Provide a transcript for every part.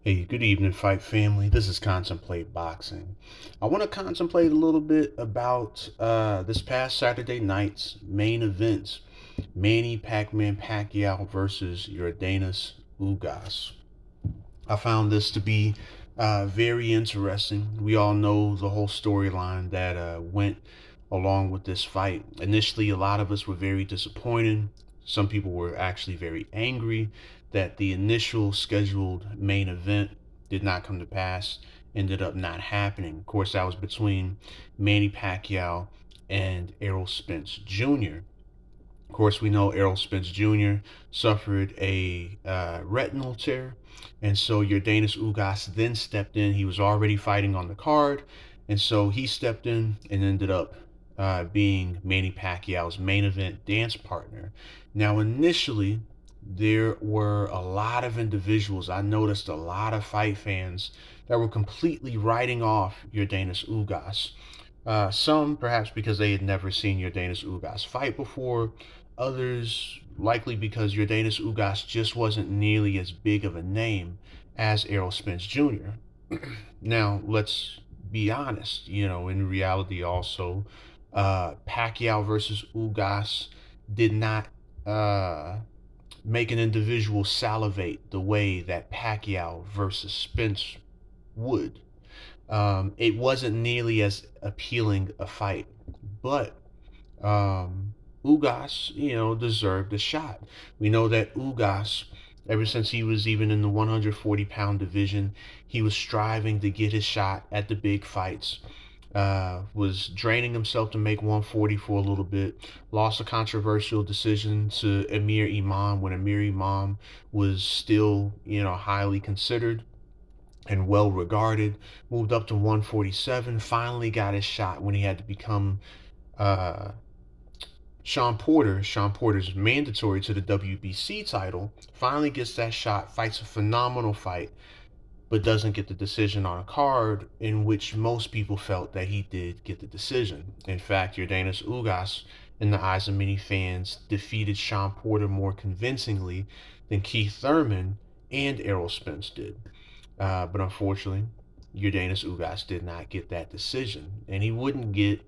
Hey, good evening, Fight Family. This is Contemplate Boxing. I want to contemplate a little bit about this past Saturday night's main event, Manny Pacquiao versus Yordenis Ugas. I found this to be very interesting. We all know the whole storyline that went along with this fight. Initially, a lot of us were very disappointed. Some people were actually very angry that the initial scheduled main event did not come to pass, ended up not happening. Of course, that was between Manny Pacquiao and Errol Spence Jr. Of course, we know Errol Spence Jr. suffered a retinal tear, and so Yordenis Ugas then stepped in. He was already fighting on the card, and so he stepped in and ended up being Manny Pacquiao's main event dance partner. Now, initially, there were a lot of individuals. I noticed a lot of fight fans that were completely writing off Yordenis Ugas. Some perhaps because they had never seen Yordenis Ugas fight before, others likely because Yordenis Ugas just wasn't nearly as big of a name as Errol Spence Jr. Now, let's be honest, in reality, also, Pacquiao versus Ugas did not uh, make an individual salivate the way that Pacquiao versus Spence would. It wasn't nearly as appealing a fight, but Ugas, deserved a shot. We know that Ugas, ever since he was even in the 140-pound division, he was striving to get his shot at the big fights. Was draining himself to make 140 for a little bit. Lost a controversial decision to Amir Imam when Amir Imam was still, highly considered and well regarded. Moved up to 147. Finally got his shot when he had to become uh, Sean Porter. Sean Porter's mandatory to the WBC title. Finally gets that shot. Fights a phenomenal fight, but doesn't get the decision on a card in which most people felt that he did get the decision. In fact, Yordenis Ugas, in the eyes of many fans, defeated Sean Porter more convincingly than Keith Thurman and Errol Spence did. But unfortunately, Yordenis Ugas did not get that decision, and he wouldn't get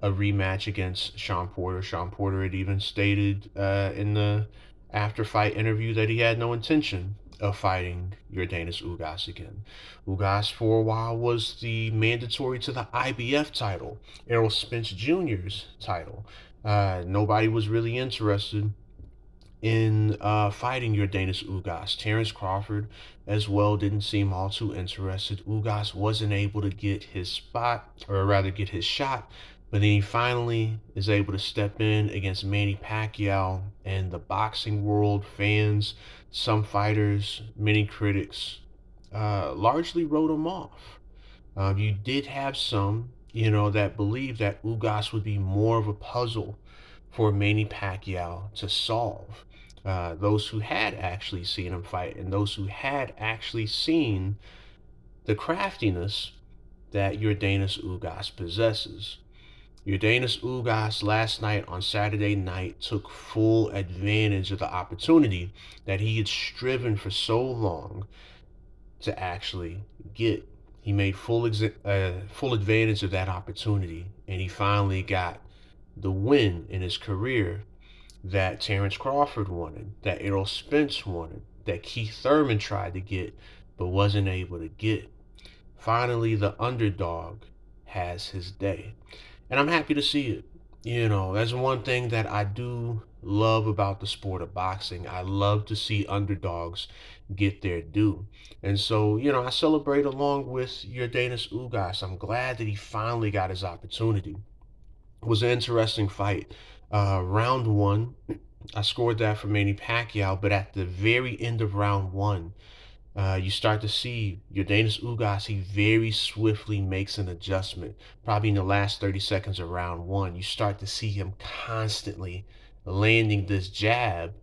a rematch against Sean Porter. Sean Porter had even stated in the after fight interview that he had no intention of fighting Yordenis Ugas again. Ugas, for a while, was the mandatory to the IBF title, Errol Spence Jr.'s title. Nobody was really interested in fighting Yordenis Ugas. Terence Crawford, as well, didn't seem all too interested. Ugas wasn't able to get his spot, or rather get his shot, but then he finally is able to step in against Manny Pacquiao, and the boxing world, fans, some fighters, many critics, largely wrote him off. You did have some, that believed that Ugas would be more of a puzzle for Manny Pacquiao to solve. Those who had actually seen him fight and those who had actually seen the craftiness that Yordenis Ugas possesses. Yordenis Ugas last night on Saturday night took full advantage of the opportunity that he had striven for so long to actually get. He made full advantage of that opportunity, and he finally got the win in his career that Terence Crawford wanted, that Errol Spence wanted, that Keith Thurman tried to get but wasn't able to get. Finally, the underdog has his day. And I'm happy to see it. That's one thing that I do love about the sport of boxing. I love to see underdogs get their due. And so, I celebrate along with Yordenis Ugas. I'm glad that he finally got his opportunity. It was an interesting fight. Round one, I scored that for Manny Pacquiao, but at the very end of round one, you start to see Yordenis Ugas, he very swiftly makes an adjustment. Probably in the last 30 seconds of round one, you start to see him constantly landing this jab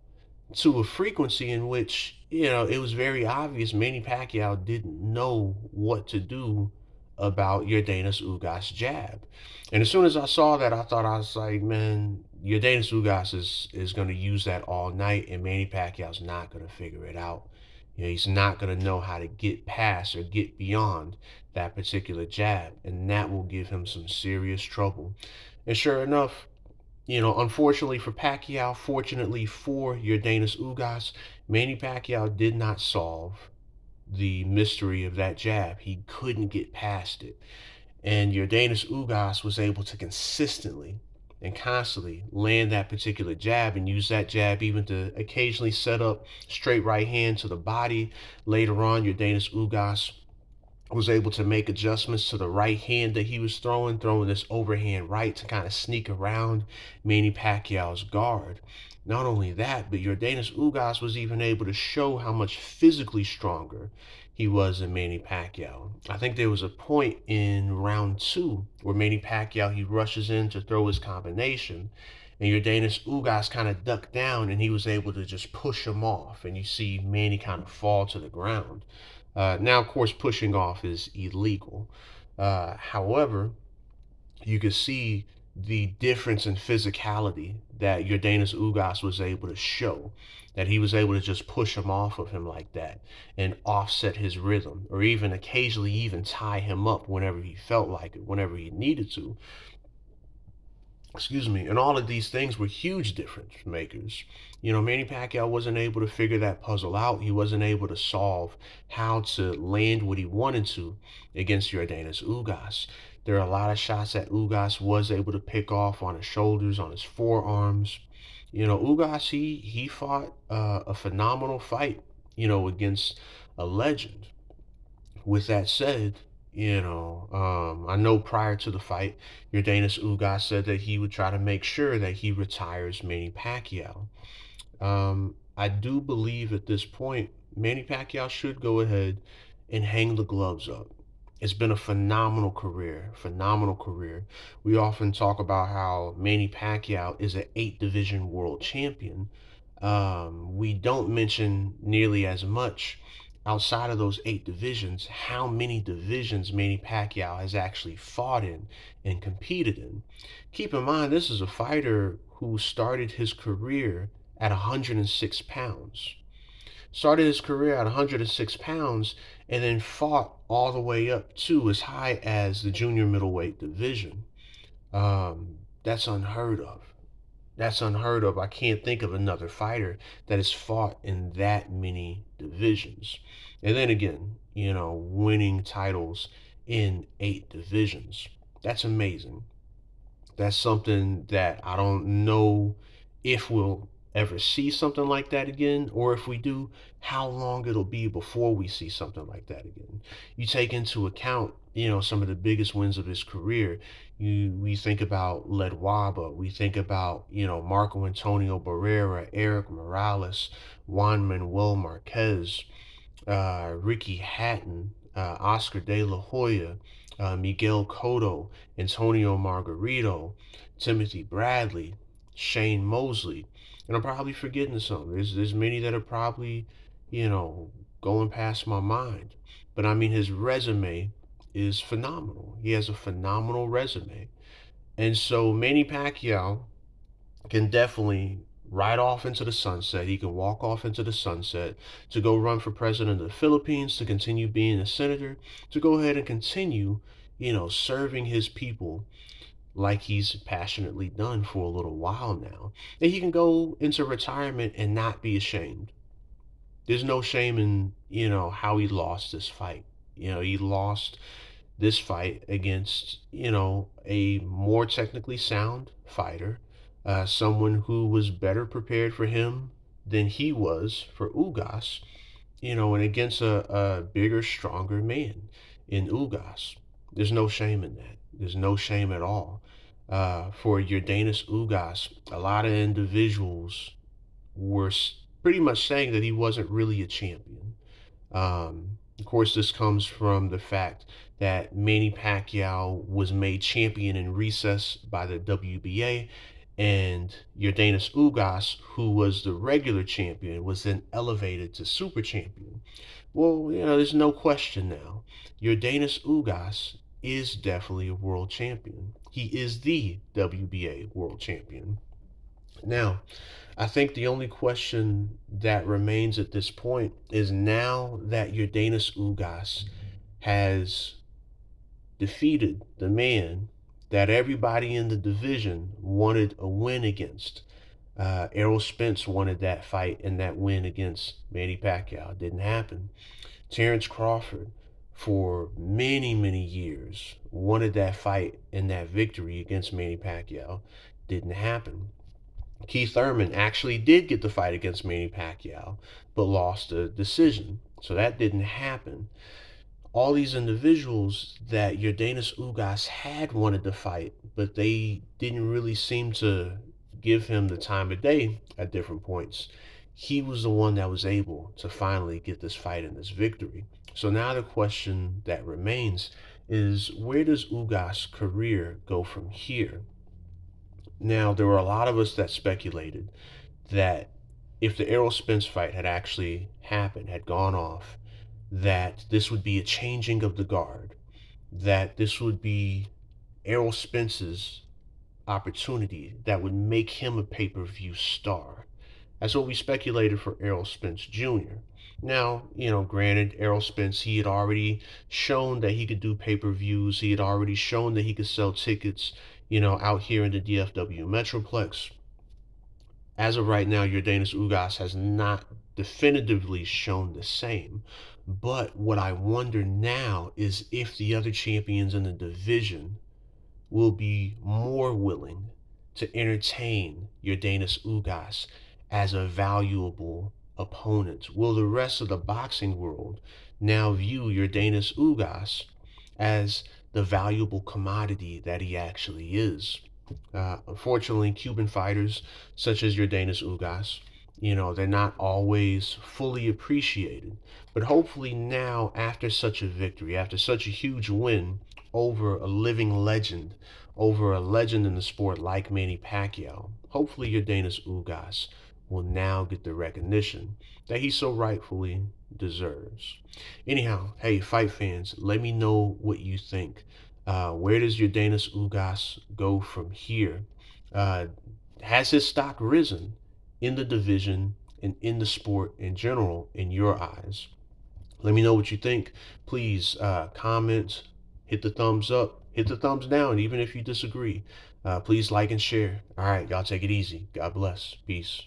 to a frequency in which, it was very obvious Manny Pacquiao didn't know what to do about Yordenis Ugas' jab. And as soon as I saw that, I was like, man, Yordenis Ugas is going to use that all night, and Manny Pacquiao's not going to figure it out. He's not going to know how to get past or get beyond that particular jab, and that will give him some serious trouble. And sure enough, unfortunately for Pacquiao, fortunately for Yordenis Ugas, Manny Pacquiao did not solve the mystery of that jab. He couldn't get past it. And Yordenis Ugas was able to consistently and constantly land that particular jab and use that jab even to occasionally set up straight right hand to the body. Later on, Yordenis Ugas was able to make adjustments to the right hand that he was throwing this overhand right to kind of sneak around Manny Pacquiao's guard. Not only that, but Yordenis Ugas was even able to show how much physically stronger he was than Manny Pacquiao. I think there was a point in round two where Manny Pacquiao, he rushes in to throw his combination, and Yordenis Ugas kind of ducked down and he was able to just push him off, and you see Manny kind of fall to the ground. Now, of course, pushing off is illegal. However, you can see the difference in physicality that Yordenis Ugas was able to show. That he was able to just push him off of him like that and offset his rhythm, or even occasionally even tie him up whenever he felt like it, whenever he needed to. Excuse me. And all of these things were huge difference makers. Manny Pacquiao wasn't able to figure that puzzle out. He wasn't able to solve how to land what he wanted to against Yordenis Ugas. There are a lot of shots that Ugas was able to pick off on his shoulders, on his forearms. Ugas, he fought a phenomenal fight, against a legend. With that said, I know prior to the fight, Yordenis Ugas said that he would try to make sure that he retires Manny Pacquiao. I do believe at this point, Manny Pacquiao should go ahead and hang the gloves up. It's been a phenomenal career, phenomenal career. We often talk about how Manny Pacquiao is an 8 division world champion. We don't mention nearly as much outside of those 8 divisions how many divisions Manny Pacquiao has actually fought in and competed in. Keep in mind, this is a fighter who started his career at 106 pounds. Started his career at 106 pounds and then fought all the way up to as high as the junior middleweight division. That's unheard of. That's unheard of. I can't think of another fighter that has fought in that many divisions. And then again, winning titles in 8 divisions. That's amazing. That's something that I don't know if we'll ever see something like that again, or if we do, how long it'll be before we see something like that again. You take into account, some of the biggest wins of his career. We think about Ledwaba, we think about, Marco Antonio Barrera, Eric Morales, Juan Manuel Marquez, Ricky Hatton, Oscar De La Hoya, Miguel Cotto, Antonio Margarito, Timothy Bradley, Shane Mosley, and I'm probably forgetting some. There's many that are probably, going past my mind. But I mean, his resume is phenomenal. He has a phenomenal resume, and so Manny Pacquiao can definitely ride off into the sunset. He can walk off into the sunset to go run for president of the Philippines, to continue being a senator, to go ahead and continue, serving his people like he's passionately done for a little while now. And he can go into retirement and not be ashamed. There's no shame in, how he lost this fight. He lost this fight against, a more technically sound fighter, someone who was better prepared for him than he was for Ugas, and against a bigger, stronger man in Ugas. There's no shame in that. There's no shame at all. For Yordenis Ugas, a lot of individuals were pretty much saying that he wasn't really a champion. Of course, this comes from the fact that Manny Pacquiao was made champion in recess by the WBA, and Yordenis Ugas, who was the regular champion, was then elevated to super champion. Well, there's no question now. Yordenis Ugas is definitely a world champion. He is the WBA world champion. Now, I think the only question that remains at this point is now that Yordenis Ugas has defeated the man that everybody in the division wanted a win against. Errol Spence wanted that fight and that win against Manny Pacquiao. It didn't happen. Terrence Crawford, for many, many years, wanted that fight and that victory against Manny Pacquiao. Didn't happen. Keith Thurman actually did get the fight against Manny Pacquiao, but lost a decision. So that didn't happen. All these individuals that Yordenis Ugas had wanted to fight, but they didn't really seem to give him the time of day at different points. He was the one that was able to finally get this fight and this victory. So now the question that remains is, where does Ugas' career go from here? Now, there were a lot of us that speculated that if the Errol Spence fight had actually happened, had gone off, that this would be a changing of the guard, that this would be Errol Spence's opportunity that would make him a pay per view star. That's what we speculated for Errol Spence Jr. Now, granted, Errol Spence, he had already shown that he could do pay per views, he had already shown that he could sell tickets, out here in the DFW Metroplex. As of right now, Yordenis Ugas has not definitively shown the same. But what I wonder now is if the other champions in the division will be more willing to entertain Yordenis Ugas as a valuable opponent. Will the rest of the boxing world now view Yordenis Ugas as the valuable commodity that he actually is? Unfortunately, Cuban fighters such as Yordenis Ugas, they're not always fully appreciated. But hopefully now, after such a victory, after such a huge win over a living legend, over a legend in the sport like Manny Pacquiao, hopefully Yordenis Ugas will now get the recognition that he so rightfully deserves. Anyhow, hey, fight fans, let me know what you think. Where does Yordenis Ugas go from here? Uh, has his stock risen in the division and in the sport in general in your eyes? Let me know what you think. Please comment, hit the thumbs up, hit the thumbs down, even if you disagree. Please like and share. All right, y'all take it easy. God bless. Peace.